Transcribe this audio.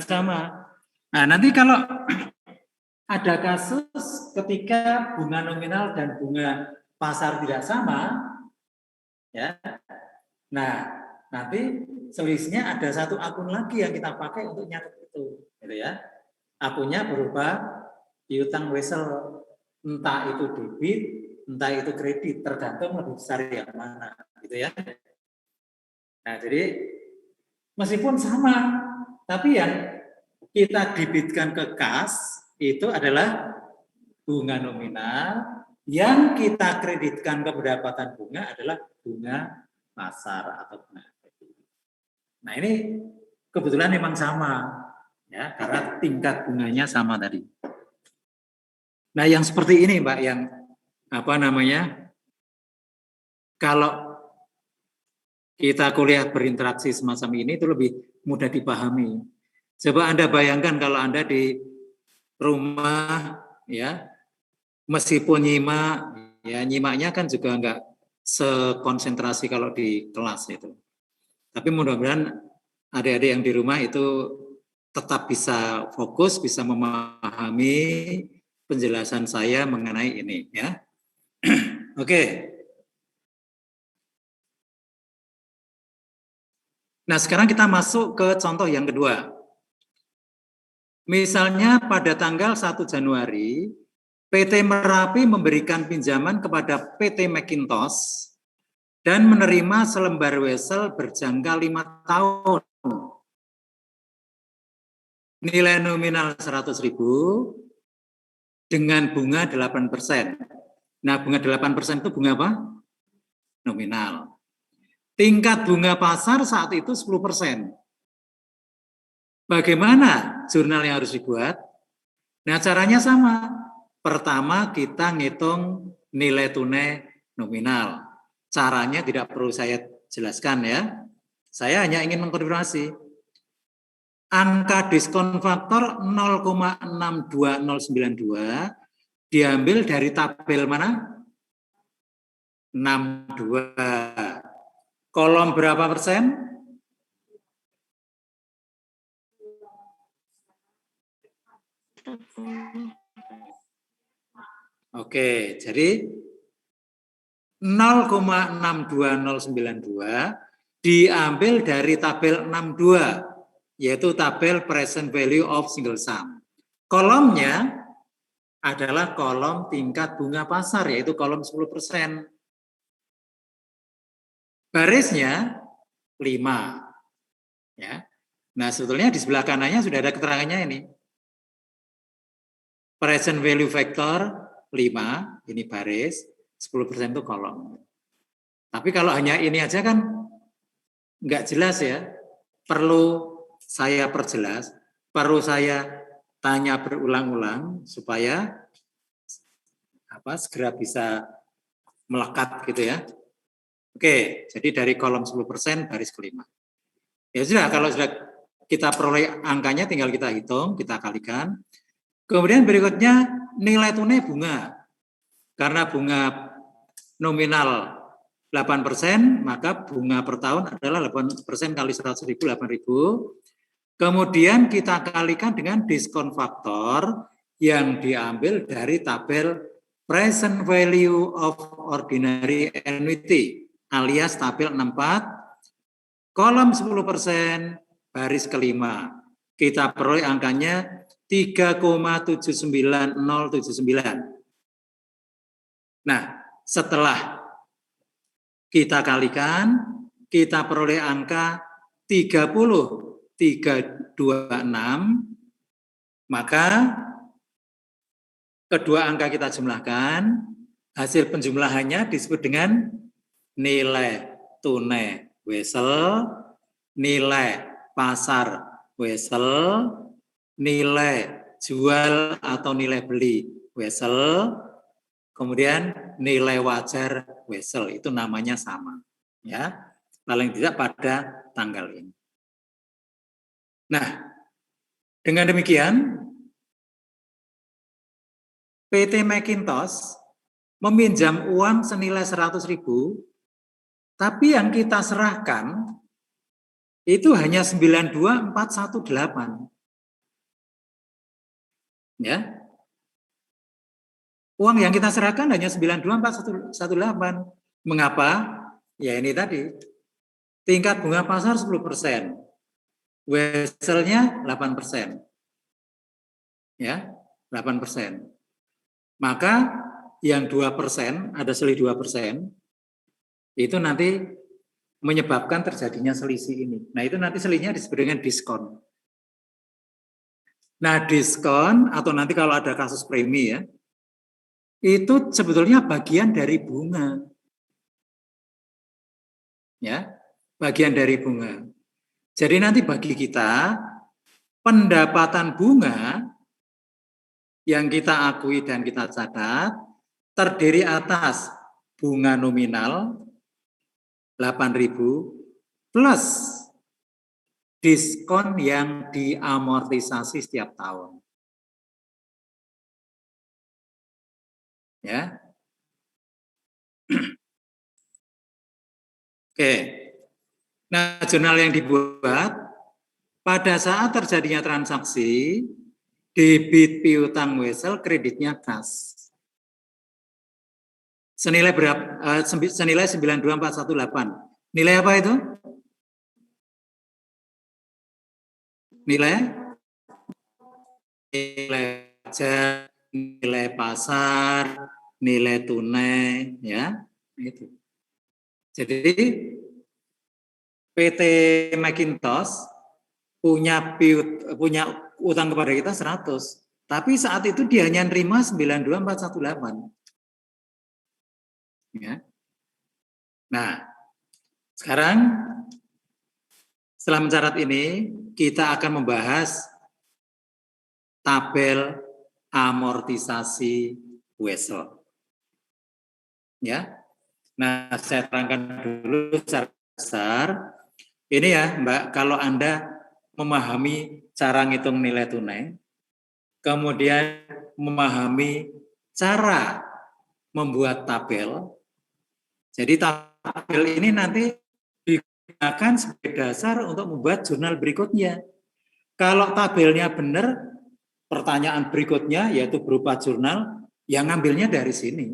sama. Nah, nanti kalau ada kasus ketika bunga nominal dan bunga pasar tidak sama, ya. Nah, nanti selisihnya ada satu akun lagi yang kita pakai untuk nyatet itu, gitu ya. Akunnya berupa piutang wesel, entah itu debit, entah itu kredit, tergantung lebih besar yang mana, gitu ya. Nah, jadi meskipun sama, tapi yang kita debitkan ke kas itu adalah bunga nominal, yang kita kreditkan ke pendapatan bunga adalah bunga pasar atau bunga kredit. Nah, ini kebetulan memang sama, ya, karena tingkat bunganya sama tadi. Nah, yang seperti ini, Mbak, yang apa namanya? Kalau kita kuliah berinteraksi semacam ini itu lebih mudah dipahami. Coba Anda bayangkan kalau Anda di rumah, ya, meskipun nyimak, ya nyimaknya kan juga enggak sekonsentrasi kalau di kelas itu. Tapi mudah-mudahan adik-adik yang di rumah itu tetap bisa fokus, bisa memahami penjelasan saya mengenai ini, ya. Oke. Nah, sekarang kita masuk ke contoh yang kedua. Misalnya pada tanggal 1 Januari, PT Merapi memberikan pinjaman kepada PT Macintosh dan menerima selembar wesel berjangka 5 tahun. Nilai nominal 100.000 dengan bunga 8%. Nah, bunga 8% itu bunga apa? Nominal. Tingkat bunga pasar saat itu 10%. Bagaimana jurnal yang harus dibuat? Nah, caranya sama. Pertama, kita ngitung nilai tunai nominal. Caranya tidak perlu saya jelaskan, ya. Saya hanya ingin mengkonfirmasi. Angka diskon faktor 0,62092 diambil dari tabel mana? 62. Kolom berapa persen? Oke, jadi 0,62092 diambil dari tabel 62, yaitu tabel present value of single sum. Kolomnya adalah kolom tingkat bunga pasar, yaitu kolom 10%. Barisnya 5. Ya. Nah, sebetulnya di sebelah kanannya sudah ada keterangannya ini. Present value factor 5, ini baris, 10% itu kolom. Tapi kalau hanya ini aja kan nggak jelas, ya. Perlu saya perjelas, perlu saya tanya berulang-ulang supaya segera bisa melekat gitu, ya. Oke, jadi dari kolom 10% baris kelima. Ya sudah, kalau sudah kita peroleh angkanya tinggal kita hitung, kita kalikan. Kemudian berikutnya nilai tunai bunga. Karena bunga nominal 8%, maka bunga per tahun adalah 8% kali 100.000, 8.000. Kemudian kita kalikan dengan diskon faktor yang diambil dari tabel present value of ordinary annuity alias tabel 64, kolom 10%, baris kelima. Kita peroleh angkanya 3,799079. Nah, setelah kita kalikan, kita peroleh angka 30,326, maka kedua angka kita jumlahkan, hasil penjumlahannya disebut dengan nilai tunai wesel, nilai pasar wesel, nilai jual atau nilai beli wesel, kemudian nilai wajar wesel, itu namanya sama, ya, paling tidak pada tanggal ini. Nah, dengan demikian PT Macintosh meminjam uang senilai 100.000, tapi yang kita serahkan itu hanya 92,418. Ya. Uang yang kita serahkan hanya 92.418. Mengapa? Ya ini tadi. Tingkat bunga pasar 10%. Weselnya 8%. Ya, 8%. Maka yang 2%, ada selisih 2%, itu nanti menyebabkan terjadinya selisih ini. Nah, itu nanti selisihnya disebut dengan diskon. Nah, diskon atau nanti kalau ada kasus premi ya, itu sebetulnya bagian dari bunga. Ya, bagian dari bunga. Jadi nanti bagi kita pendapatan bunga yang kita akui dan kita catat terdiri atas bunga nominal 8.000 plus diskon yang diamortisasi setiap tahun. Ya. Oke. Nah, jurnal yang dibuat pada saat terjadinya transaksi debit piutang wesel, kreditnya kas. Senilai berapa? Senilai 92.418. Nilai apa itu? Nilai pajak, nilai pasar, nilai tunai, ya itu. Jadi PT Macintosh punya utang kepada kita 100, tapi saat itu dia hanya nerima 92.418. Ya. Nah, sekarang setelah mencatat ini kita akan membahas tabel amortisasi wesel. Ya. Nah, saya terangkan dulu secara besar. Ini ya, Mbak, kalau Anda memahami cara ngitung nilai tunai, kemudian memahami cara membuat tabel. Jadi tabel ini nanti digunakan sebagai dasar untuk membuat jurnal berikutnya. Kalau tabelnya benar, pertanyaan berikutnya yaitu berupa jurnal, yang ngambilnya dari sini.